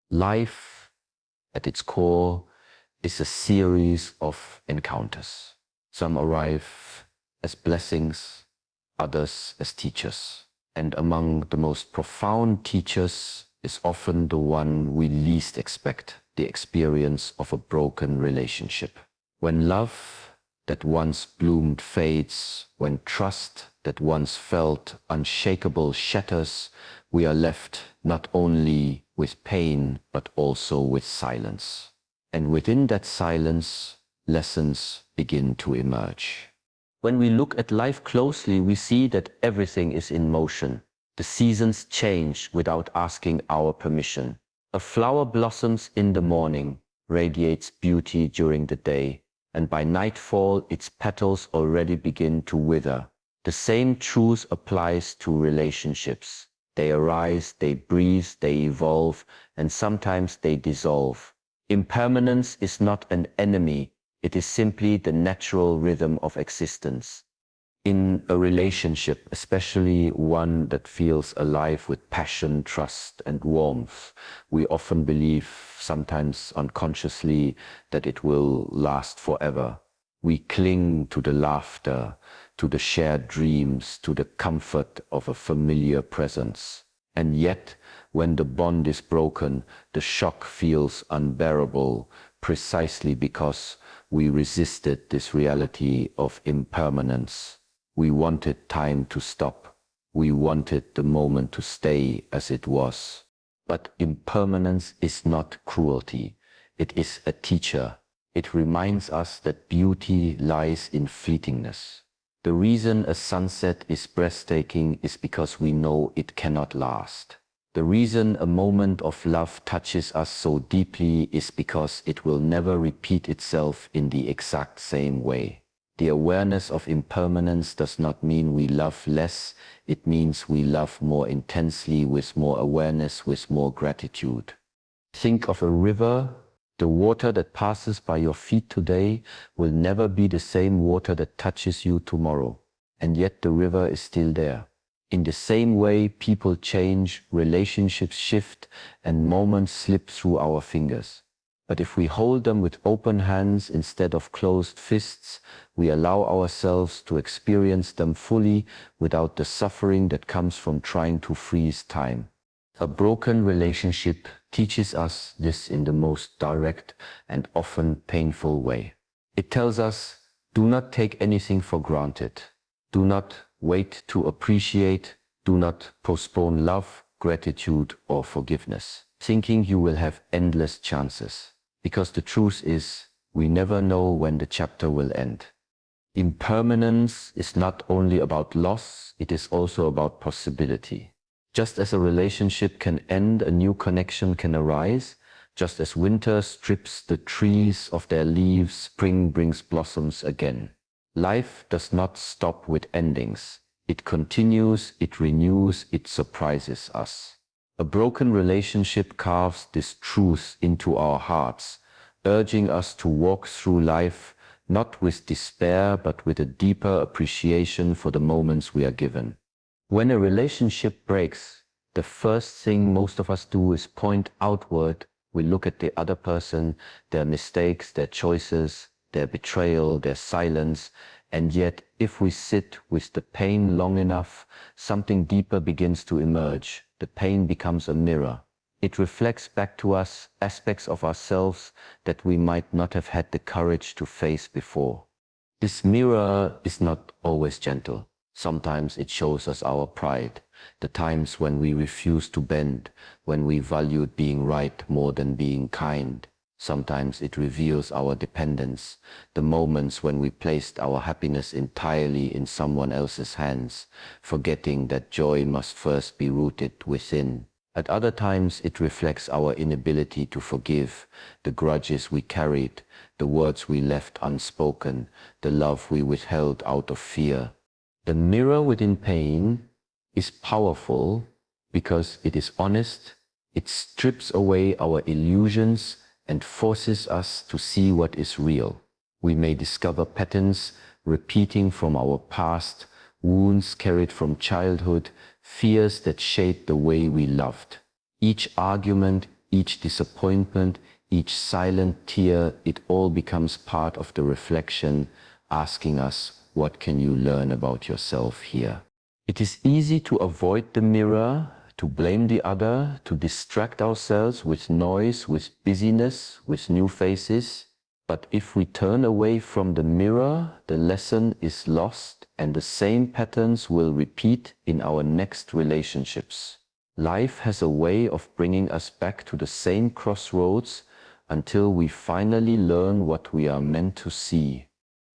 Life, at its core, is a series of encounters. Some arrive as blessings, others as teachers. And among the most profound teachers is often the one we least expect, the experience of a broken relationship. When love that once bloomed fades, when trust that once felt unshakable shatters, we are left not only with pain, but also with silence. And within that silence, lessons begin to emerge. When we look at life closely, we see that everything is in motion. The seasons change without asking our permission. A flower blossoms in the morning, radiates beauty during the day, and by nightfall its petals already begin to wither. The same truth applies to relationships. They arise, they breathe, they evolve, and sometimes they dissolve. Impermanence is not an enemy, it is simply the natural rhythm of existence. In a relationship, especially one that feels alive with passion, trust, and warmth, we often believe, sometimes unconsciously, that it will last forever. We cling to the laughter, to the shared dreams, to the comfort of a familiar presence. And yet, when the bond is broken, the shock feels unbearable, precisely because we resisted this reality of impermanence. We wanted time to stop. We wanted the moment to stay as it was. But impermanence is not cruelty. It is a teacher. It reminds us that beauty lies in fleetingness. The reason a sunset is breathtaking is because we know it cannot last. The reason a moment of love touches us so deeply is because it will never repeat itself in the exact same way. The awareness of impermanence does not mean we love less, it means we love more intensely, with more awareness, with more gratitude. Think of a river. The water that passes by your feet today will never be the same water that touches you tomorrow, and yet the river is still there. In the same way, people change, relationships shift, and moments slip through our fingers. But if we hold them with open hands instead of closed fists, we allow ourselves to experience them fully without the suffering that comes from trying to freeze time. A broken relationship teaches us this in the most direct and often painful way. It tells us, do not take anything for granted. Do not wait to appreciate. Do not postpone love, gratitude, or forgiveness, thinking you will have endless chances. Because the truth is, we never know when the chapter will end. Impermanence is not only about loss, it is also about possibility. Just as a relationship can end, a new connection can arise. Just as winter strips the trees of their leaves, spring brings blossoms again. Life does not stop with endings. It continues, it renews, it surprises us. A broken relationship carves this truth into our hearts, urging us to walk through life not with despair, but with a deeper appreciation for the moments we are given. When a relationship breaks, the first thing most of us do is point outward. We look at the other person, their mistakes, their choices, their betrayal, their silence, and yet if we sit with the pain long enough, something deeper begins to emerge. The pain becomes a mirror. It reflects back to us aspects of ourselves that we might not have had the courage to face before. This mirror is not always gentle. Sometimes it shows us our pride, the times when we refused to bend, when we valued being right more than being kind. Sometimes it reveals our dependence, the moments when we placed our happiness entirely in someone else's hands, forgetting that joy must first be rooted within. At other times, it reflects our inability to forgive, the grudges we carried, the words we left unspoken, the love we withheld out of fear. The mirror within pain is powerful because it is honest, it strips away our illusions and forces us to see what is real. We may discover patterns repeating from our past, wounds carried from childhood, fears that shaped the way we loved. Each argument, each disappointment, each silent tear, it all becomes part of the reflection, asking us, what can you learn about yourself here? It is easy to avoid the mirror, to blame the other, to distract ourselves with noise, with busyness, with new faces. But if we turn away from the mirror, the lesson is lost and the same patterns will repeat in our next relationships. Life has a way of bringing us back to the same crossroads until we finally learn what we are meant to see.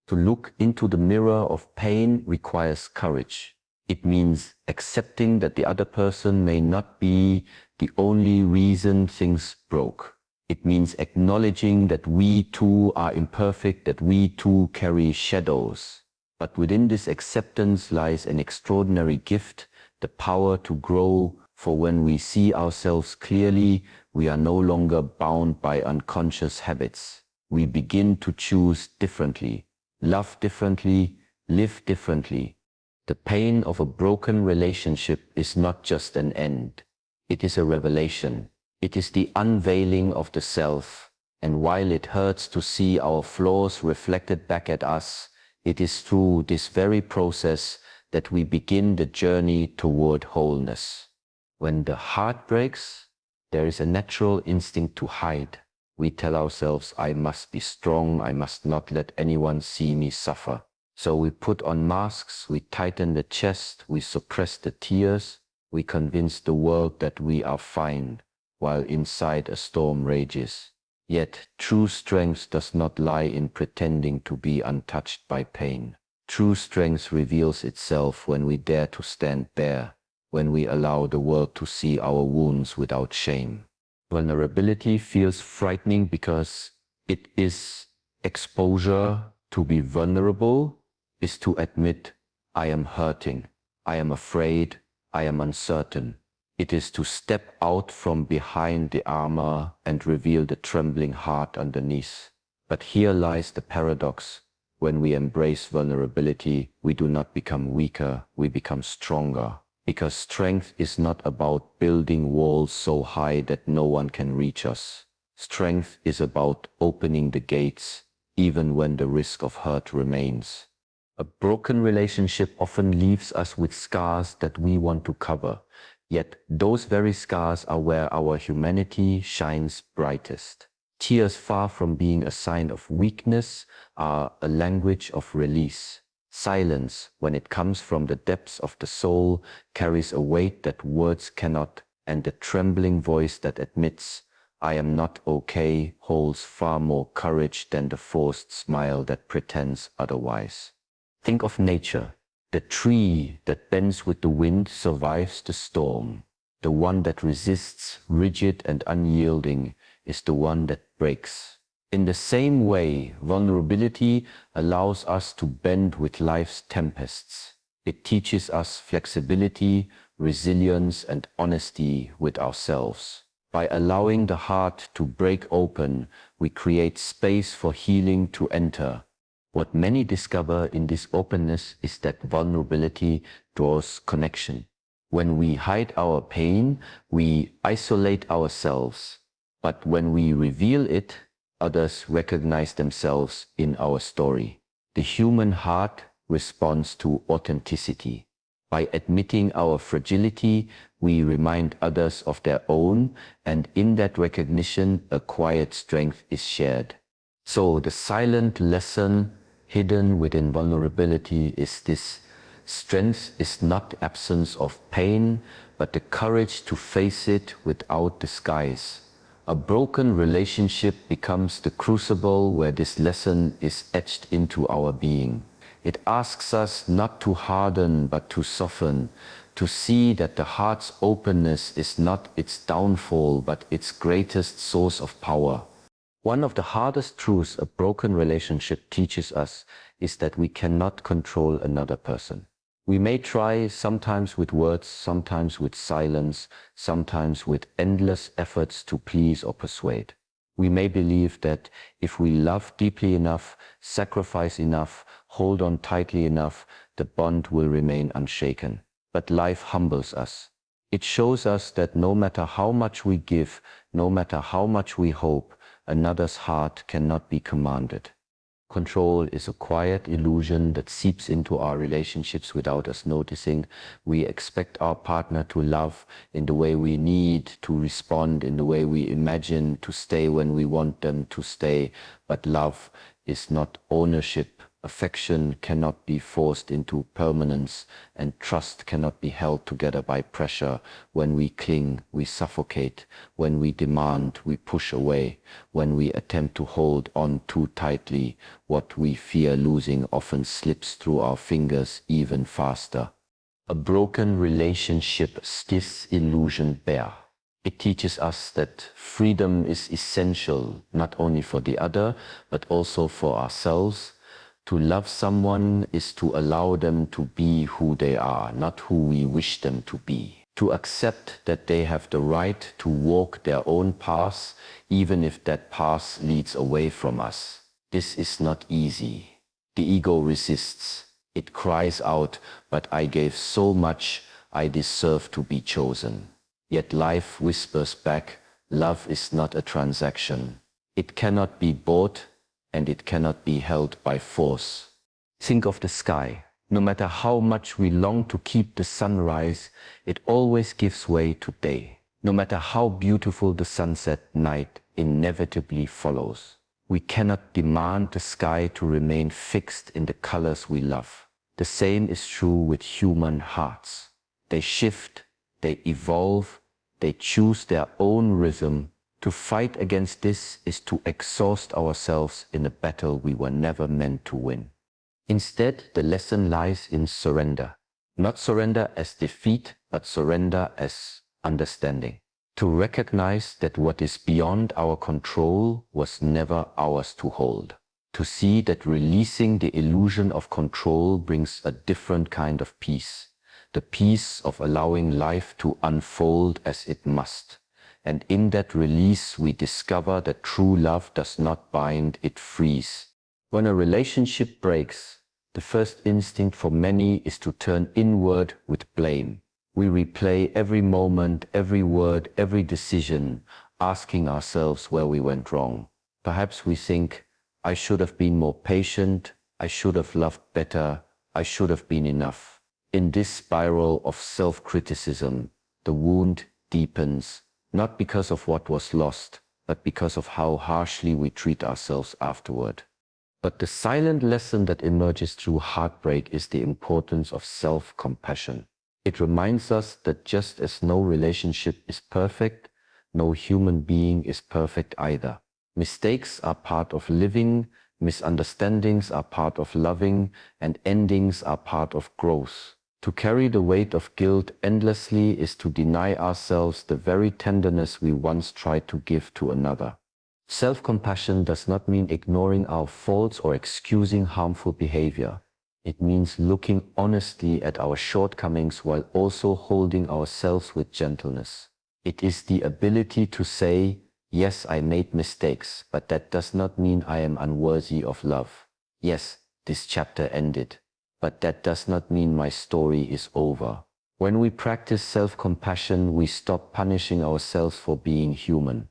To look into the mirror of pain requires courage. It means accepting that the other person may not be the only reason things broke. It means acknowledging that we too are imperfect, that we too carry shadows. But within this acceptance lies an extraordinary gift, the power to grow, for when we see ourselves clearly, we are no longer bound by unconscious habits. We begin to choose differently, love differently, live differently. The pain of a broken relationship is not just an end. It is a revelation. It is the unveiling of the self. And while it hurts to see our flaws reflected back at us, it is through this very process that we begin the journey toward wholeness. When the heart breaks, there is a natural instinct to hide. We tell ourselves, I must be strong, I must not let anyone see me suffer. So we put on masks, we tighten the chest, we suppress the tears, we convince the world that we are fine, while inside a storm rages. Yet true strength does not lie in pretending to be untouched by pain. True strength reveals itself when we dare to stand bare, when we allow the world to see our wounds without shame. Vulnerability feels frightening because it is exposure. To be vulnerable is to admit, I am hurting, I am afraid, I am uncertain. It is to step out from behind the armor and reveal the trembling heart underneath. But here lies the paradox. When we embrace vulnerability, we do not become weaker, we become stronger. Because strength is not about building walls so high that no one can reach us. Strength is about opening the gates, even when the risk of hurt remains. A broken relationship often leaves us with scars that we want to cover, yet those very scars are where our humanity shines brightest. Tears, far from being a sign of weakness, are a language of release. Silence, when it comes from the depths of the soul, carries a weight that words cannot, and the trembling voice that admits, I am not okay, holds far more courage than the forced smile that pretends otherwise. Think of nature. The tree that bends with the wind survives the storm. The one that resists, rigid and unyielding, is the one that breaks. In the same way, vulnerability allows us to bend with life's tempests. It teaches us flexibility, resilience, and honesty with ourselves. By allowing the heart to break open, we create space for healing to enter. What many discover in this openness is that vulnerability draws connection. When we hide our pain, we isolate ourselves. But when we reveal it, others recognize themselves in our story. The human heart responds to authenticity. By admitting our fragility, we remind others of their own, and in that recognition, a quiet strength is shared. So the silent lesson hidden within vulnerability is this: strength is not absence of pain, but the courage to face it without disguise. A broken relationship becomes the crucible where this lesson is etched into our being. It asks us not to harden, but to soften, to see that the heart's openness is not its downfall, but its greatest source of power. One of the hardest truths a broken relationship teaches us is that we cannot control another person. We may try, sometimes with words, sometimes with silence, sometimes with endless efforts to please or persuade. We may believe that if we love deeply enough, sacrifice enough, hold on tightly enough, the bond will remain unshaken. But life humbles us. It shows us that no matter how much we give, no matter how much we hope, another's heart cannot be commanded. Control is a quiet illusion that seeps into our relationships without us noticing. We expect our partner to love in the way we need, to respond in the way we imagine, to stay when we want them to stay. But love is not ownership. Affection cannot be forced into permanence, and trust cannot be held together by pressure. When we cling, we suffocate. When we demand, we push away. When we attempt to hold on too tightly, what we fear losing often slips through our fingers even faster. A broken relationship strips illusion bare. It teaches us that freedom is essential, not only for the other, but also for ourselves. To love someone is to allow them to be who they are, not who we wish them to be. To accept that they have the right to walk their own path, even if that path leads away from us. This is not easy. The ego resists. It cries out, "But I gave so much, I deserve to be chosen." Yet life whispers back, love is not a transaction. It cannot be bought, and it cannot be held by force. Think of the sky. No matter how much we long to keep the sunrise, it always gives way to day. No matter how beautiful the sunset, night inevitably follows. We cannot demand the sky to remain fixed in the colors we love. The same is true with human hearts. They shift, they evolve, they choose their own rhythm. To fight against this is to exhaust ourselves in a battle we were never meant to win. Instead, the lesson lies in surrender. Not surrender as defeat, but surrender as understanding. To recognize that what is beyond our control was never ours to hold. To see that releasing the illusion of control brings a different kind of peace. The peace of allowing life to unfold as it must. And in that release, we discover that true love does not bind, it frees. When a relationship breaks, the first instinct for many is to turn inward with blame. We replay every moment, every word, every decision, asking ourselves where we went wrong. Perhaps we think, I should have been more patient, I should have loved better, I should have been enough. In this spiral of self-criticism, the wound deepens. Not because of what was lost, but because of how harshly we treat ourselves afterward. But the silent lesson that emerges through heartbreak is the importance of self-compassion. It reminds us that just as no relationship is perfect, no human being is perfect either. Mistakes are part of living, misunderstandings are part of loving, and endings are part of growth. To carry the weight of guilt endlessly is to deny ourselves the very tenderness we once tried to give to another. Self-compassion does not mean ignoring our faults or excusing harmful behavior. It means looking honestly at our shortcomings while also holding ourselves with gentleness. It is the ability to say, yes, I made mistakes, but that does not mean I am unworthy of love. Yes, this chapter ended. But that does not mean my story is over. When we practice self-compassion, we stop punishing ourselves for being human.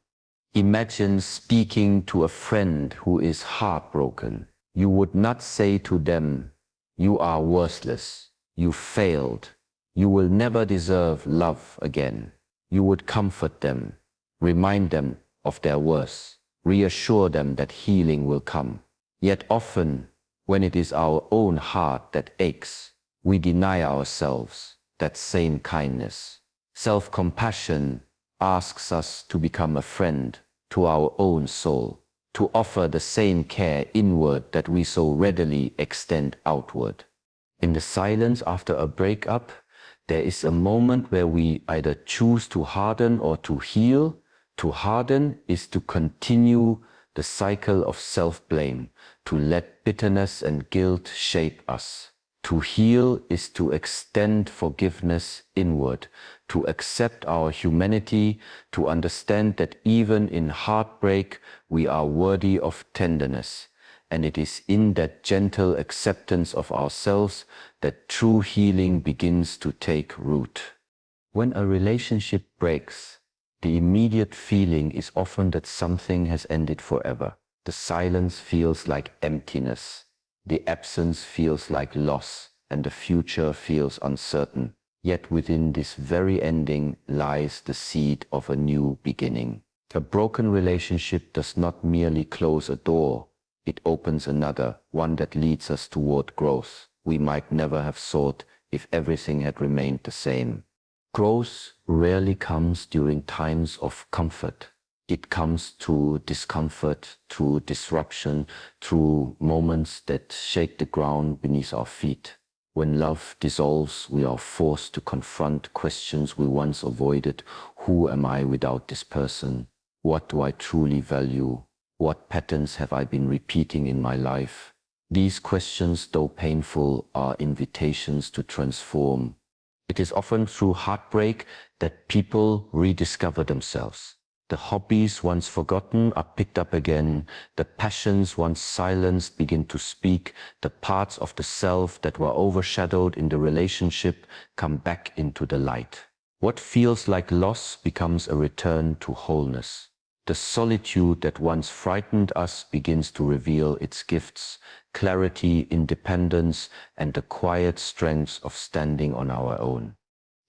Imagine speaking to a friend who is heartbroken. You would not say to them, "You are worthless, you failed, you will never deserve love again." You would comfort them, remind them of their worth, reassure them that healing will come. Yet often, when it is our own heart that aches, we deny ourselves that same kindness. Self-compassion asks us to become a friend to our own soul, to offer the same care inward that we so readily extend outward. In the silence after a breakup, there is a moment where we either choose to harden or to heal. To harden is to continue the cycle of self-blame, to let bitterness and guilt shape us. To heal is to extend forgiveness inward, to accept our humanity, to understand that even in heartbreak we are worthy of tenderness. And it is in that gentle acceptance of ourselves that true healing begins to take root. When a relationship breaks, the immediate feeling is often that something has ended forever. The silence feels like emptiness. The absence feels like loss, and the future feels uncertain. Yet within this very ending lies the seed of a new beginning. A broken relationship does not merely close a door, it opens another, one that leads us toward growth we might never have sought if everything had remained the same. Growth rarely comes during times of comfort. It comes through discomfort, through disruption, through moments that shake the ground beneath our feet. When love dissolves, we are forced to confront questions we once avoided. Who am I without this person? What do I truly value? What patterns have I been repeating in my life? These questions, though painful, are invitations to transform. It is often through heartbreak that people rediscover themselves. The hobbies once forgotten are picked up again. The passions once silenced begin to speak. The parts of the self that were overshadowed in the relationship come back into the light. What feels like loss becomes a return to wholeness. The solitude that once frightened us begins to reveal its gifts, clarity, independence, and the quiet strength of standing on our own.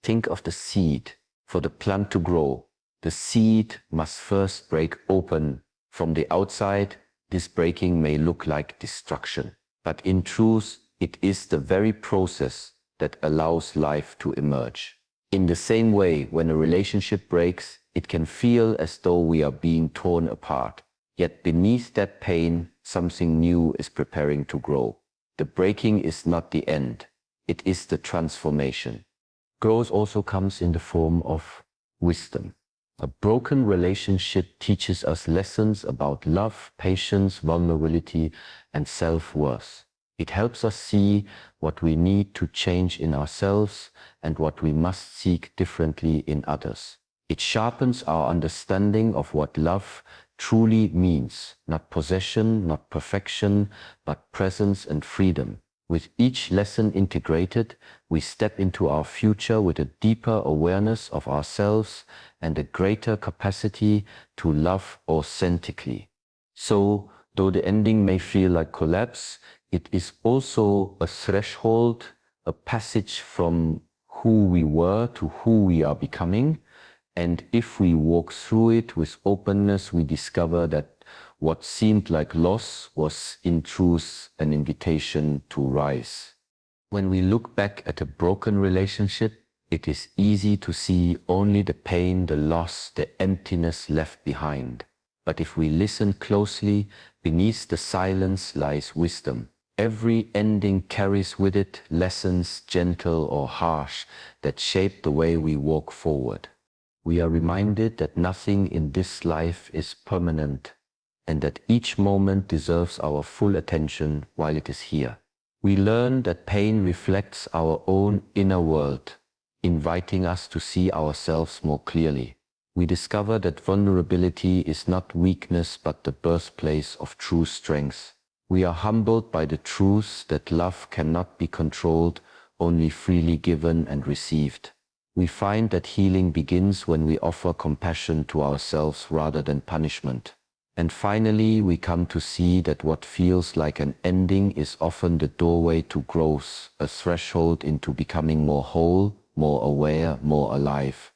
Think of the seed. For the plant to grow, the seed must first break open. From the outside, this breaking may look like destruction, but in truth, it is the very process that allows life to emerge. In the same way, when a relationship breaks, it can feel as though we are being torn apart. Yet beneath that pain, something new is preparing to grow. The breaking is not the end. It is the transformation. Growth also comes in the form of wisdom. A broken relationship teaches us lessons about love, patience, vulnerability, and self-worth. It helps us see what we need to change in ourselves and what we must seek differently in others. It sharpens our understanding of what love truly means, not possession, not perfection, but presence and freedom. With each lesson integrated, we step into our future with a deeper awareness of ourselves and a greater capacity to love authentically. So, though the ending may feel like collapse, it is also a threshold, a passage from who we were to who we are becoming. And if we walk through it with openness, we discover that what seemed like loss was in truth an invitation to rise. When we look back at a broken relationship, it is easy to see only the pain, the loss, the emptiness left behind. But if we listen closely, beneath the silence lies wisdom. Every ending carries with it lessons, gentle or harsh, that shape the way we walk forward. We are reminded that nothing in this life is permanent, and that each moment deserves our full attention while it is here. We learn that pain reflects our own inner world, inviting us to see ourselves more clearly. We discover that vulnerability is not weakness but the birthplace of true strength. We are humbled by the truth that love cannot be controlled, only freely given and received. We find that healing begins when we offer compassion to ourselves rather than punishment. And finally, we come to see that what feels like an ending is often the doorway to growth, a threshold into becoming more whole, more aware, more alive.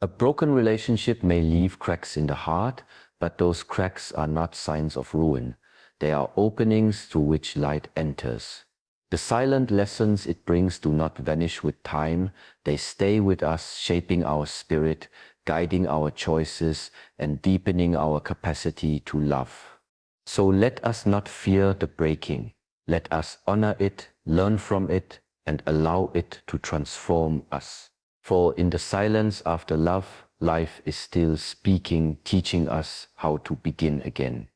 A broken relationship may leave cracks in the heart, but those cracks are not signs of ruin. They are openings through which light enters. The silent lessons it brings do not vanish with time. They stay with us, shaping our spirit, guiding our choices, and deepening our capacity to love. So let us not fear the breaking. Let us honor it, learn from it, and allow it to transform us. For in the silence after love, life is still speaking, teaching us how to begin again.